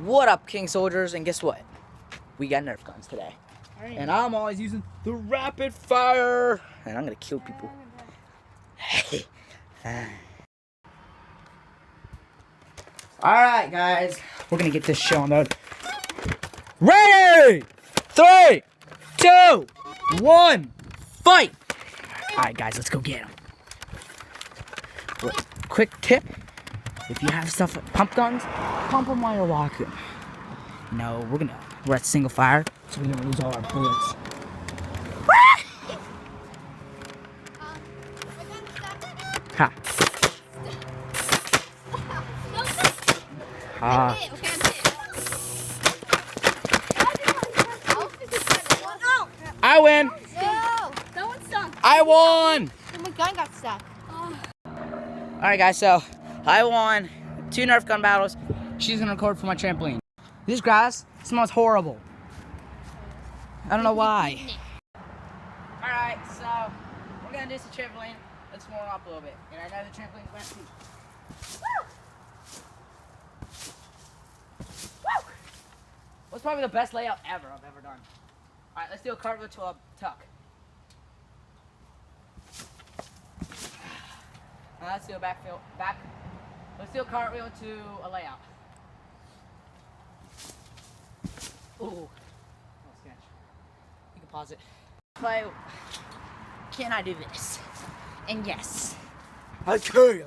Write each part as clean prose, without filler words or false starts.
What up, King Soldiers? And guess what? We got Nerf guns today. And I'm always using the rapid fire. And I'm gonna kill people. Alright, guys. We're gonna get this show on the road. Ready! 3, 2, 1, fight! Alright, guys, let's go get them. Quick tip. If you have stuff like pump guns, pump them while you're walking. No, we're at single fire, so we're gonna lose all our bullets. Ha. I win. No, that one stuck. I won. My gun got stuck. Alright, guys, so I won 2 Nerf gun battles. She's gonna record for my trampoline. This grass smells horrible. I don't know why. Alright, so we're gonna do some trampoline. Let's warm up a little bit. And I know the trampoline's wet too. Woo! Woo! What's probably the best layout I've ever done. Alright, let's do a cartwheel to a tuck. Now let's do a back. Let's do a cartwheel to a layout. Ooh. Sketch. You can pause it. Play. Can I do this? And yes. I can.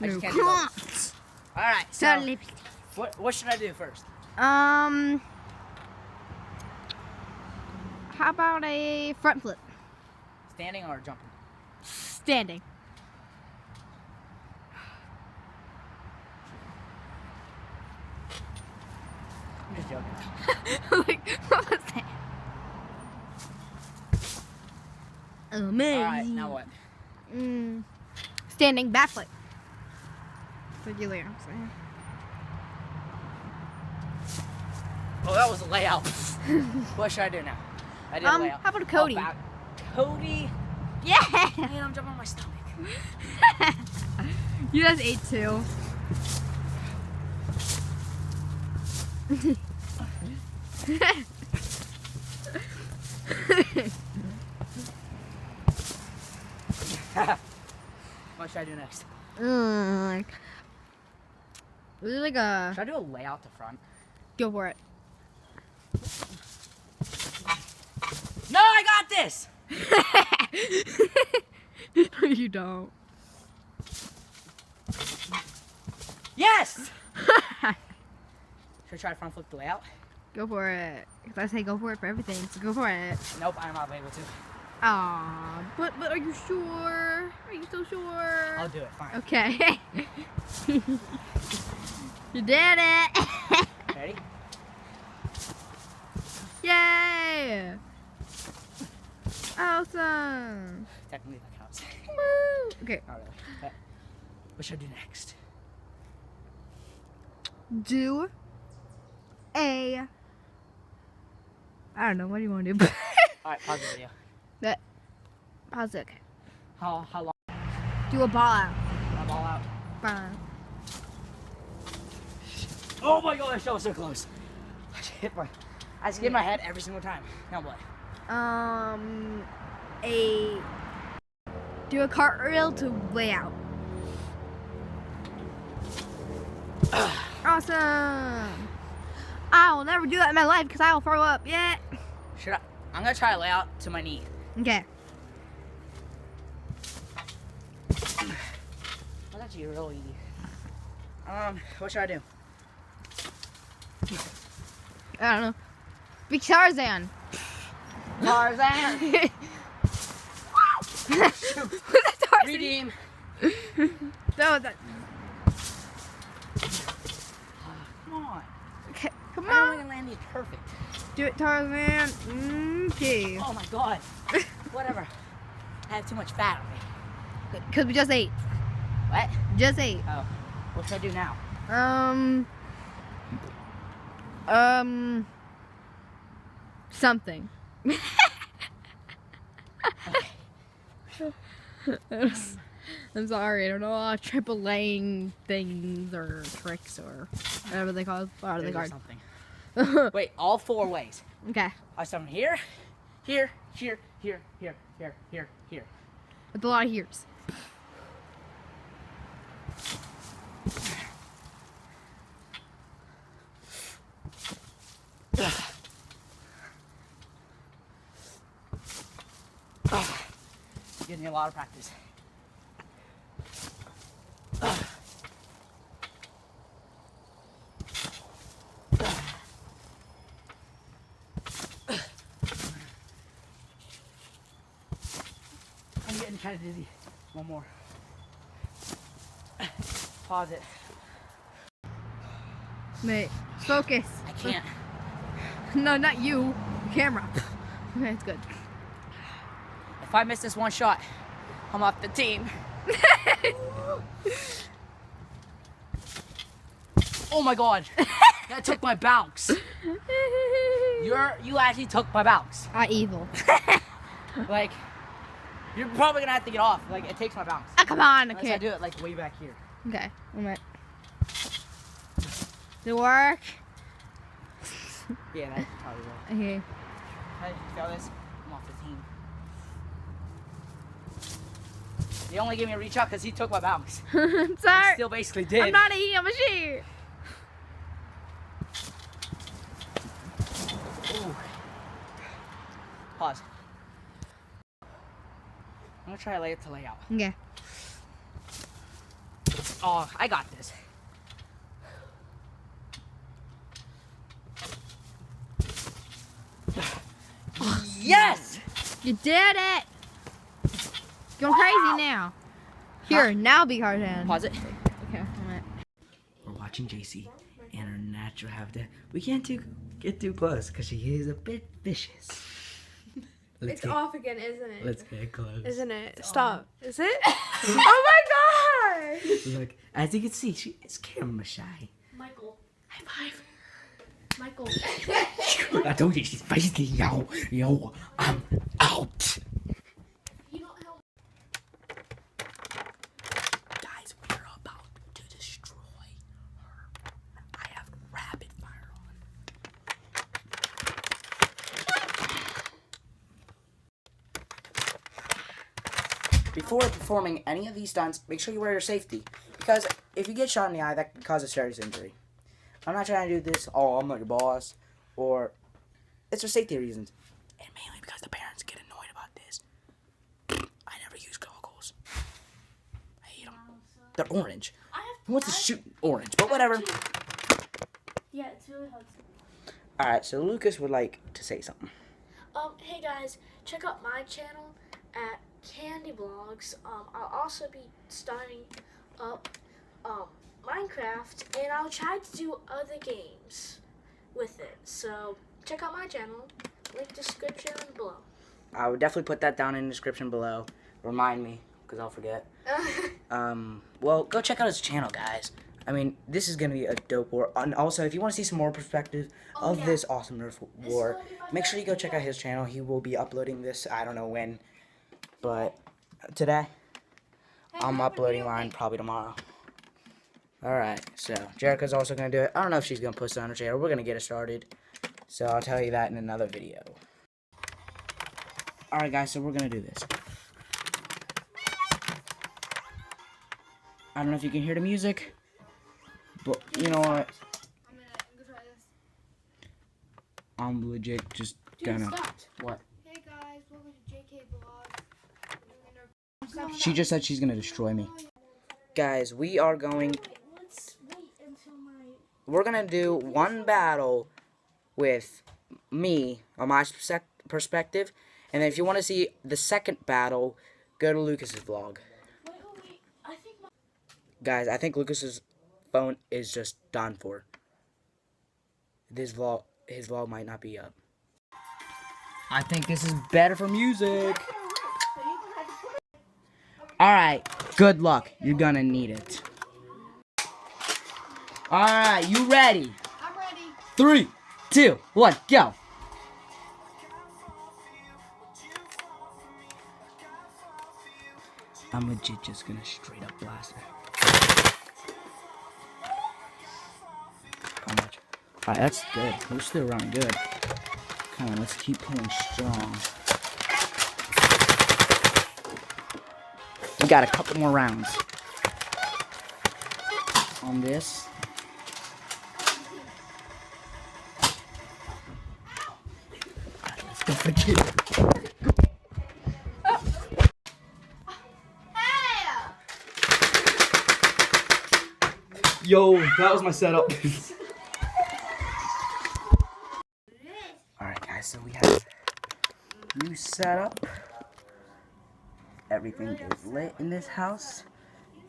I just can't do both. Alright, so what should I do first? How about a front flip? Standing or jumping? Standing. I'm just joking. Like, what was that? Amazing. Alright, now what? Standing back flip. Regular, I'm saying. Oh, that was a layout. What should I do now? I did a layout. How about a Cody? Cody? Yeah! Man, I'm jumping on my stomach. You guys ate too. What should I do next? This is like a... Should I do a layout to front? Go for it. No, I got this! No, you don't. Yes! Should I try to front flip the layout? Go for it. If I say go for it for everything, so go for it. Nope, I'm not able to. Aw, but are you sure? Are you so sure? I'll do it, fine. Okay. You did it! Ready? Yay! Awesome! Technically that counts. Woo! Okay. Not really. Okay. What should I do next? Do a... I don't know, what do you want to do? Alright, pause the video. Pause it, okay. How long? Do a ball out. I'm all out. Ball out. Oh my gosh, that was so close. I just hit my head every single time. Now what? Do a cartwheel to layout. Awesome! I will never do that in my life because I will throw up. Yeah. Should I? I'm gonna try a layout to my knee. Okay. That's actually real easy. What should I do? I don't know. Be Tarzan. Tarzan. Was that Tarzan? Redeem. No, that. Come on. Okay, come I don't on. want to land these perfect. Do it, Tarzan. Okay. Oh my god. Whatever. I have too much fat on me. Because we just ate. What? Just ate. Oh. What should I do now? Something. I'm sorry. I don't know triple laying things or tricks or whatever they call it. What are they called? Something. Wait, all 4 ways. Okay. I start from here, here, here, here, here, here, here, here. That's a lot of here's. Getting a lot of practice. I'm getting kind of dizzy. One more. Pause it. Mate, focus. I can't. No, not you. The camera. Okay, it's good. If I miss this one shot, I'm off the team. Oh my god. That took my bounce. You actually took my bounce. Evil. Like, you're probably gonna have to get off. Like, it takes my bounce. Ah, come on. Unless Okay. I do it like way back here. Okay. Wait a minute. Did it work? Yeah, that's probably right. Okay. How did you feel this? I'm off the team. He only gave me a reach out because he took my bounce. I'm He sorry. still basically did. I'm not eating. I'm a sheep. Ooh. Pause. I'm gonna try to lay it to lay out. Okay. Oh, I got this. Yes! You did it. Going crazy now. Here, now be Tarzan. Pause it. Okay. Wait a minute. We're watching JC and her natural habitat. We can't get too close because she is a bit vicious. It's off again, isn't it? Let's get close. Isn't it? Stop. Is it? Oh my god! Look, as you can see, she is camera shy. Michael. High five. Michael. I told you she's feisty. Yo, I'm out. You don't help. Guys, we're about to destroy her. I have rapid fire on. Before performing any of these stunts, make sure you wear your safety. Because if you get shot in the eye, that can cause a serious injury. I'm not trying to do this, oh, I'm not your boss, or it's for safety reasons. And mainly because the parents get annoyed about this. I never use goggles. I hate them. They're orange. Who wants to shoot orange? But whatever. Yeah, it's really hard. Alright, so Lucas would like to say something. Hey guys, check out my channel at Candy Vlogs. I'll also be starting up Minecraft, and I'll try to do other games with it. So check out my channel. Link description below. I would definitely put that down in the description below. Remind me, because I'll forget. Well, go check out his channel, guys. I mean, this is going to be a dope war. And also, if you want to see some more perspective of this awesome Nerf war, make sure you go check out his channel. He will be uploading this, I don't know when, but today. I'm uploading mine probably tomorrow. Alright, so Jerica's also going to do it. I don't know if she's going to post it on her channel. We're going to get it started. So I'll tell you that in another video. Alright guys, so we're going to do this. I don't know if you can hear the music. But you know what? I'm legit just gonna... What? Hey guys, welcome to JK Vlogs. She just said she's going to destroy me. Guys, we are going... Let's wait until We're going to do one battle with me on my perspective. And then if you want to see the second battle, go to Lucas's vlog. Wait. I think Guys, I think Lucas's phone is just done for. His vlog might not be up. I think this is better for music. Alright, good luck. You're gonna need it. Alright, you ready? I'm ready. 3, 2, 1, go. I'm legit just gonna straight up blast it. How much? Alright, that's good. We're still running good. Come on, let's keep pulling strong. We got a couple more rounds on this. Alright, let's go for two. Yo, that was my setup. Alright guys, so we have new setup. Everything is lit in this house.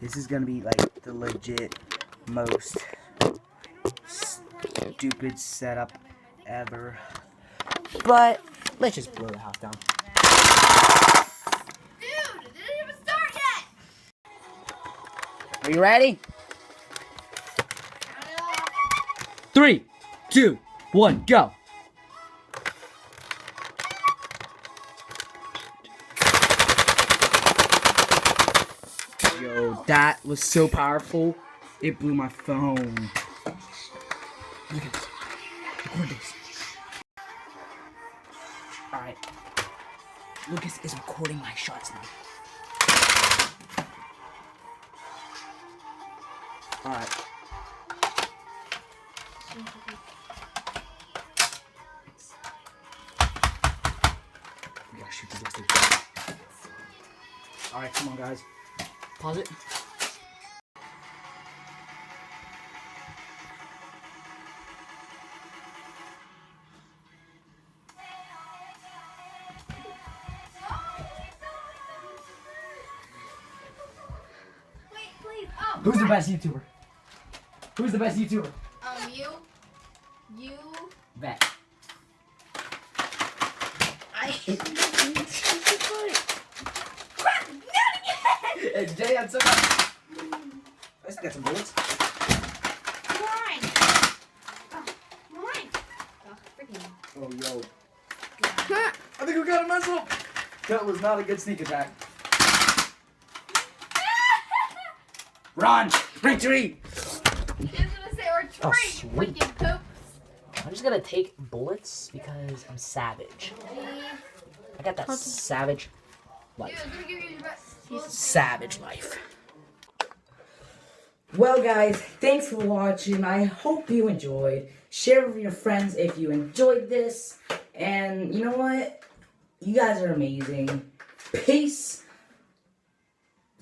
This is gonna be like the legit most stupid setup ever. But let's just blow the house down. Dude, it didn't even start yet! Are you ready? 3, 2, 1, go! Yo, that was so powerful. It blew my phone. Look at this. Record this. Alright. Lucas is recording my shots now. Alright. We gotta shoot these last two. Alright, come on guys. Pause it. Wait, please. Oh, Who's the best YouTuber? Who's the best YouTuber? you. Bet. Hey, Jay, I'm so I still got some bullets. Mine. Oh, mine. Oh, freaking. Oh, yo. I think we got a mess up. That was not a good sneak attack. Run! Retreat! He was gonna say retreat. Oh, sweet. Freaking poops. I'm just gonna take bullets because I'm savage. I got that savage life. Dude, I'm gonna give you your best. Savage life. Well guys, thanks for watching. I hope you enjoyed. Share with your friends if you enjoyed this. And you know what? You guys are amazing. Peace.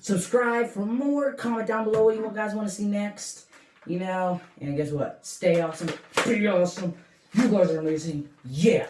Subscribe for more. Comment down below what you guys want to see next. You know, and guess what? Stay awesome. Be awesome. You guys are amazing. Yeah.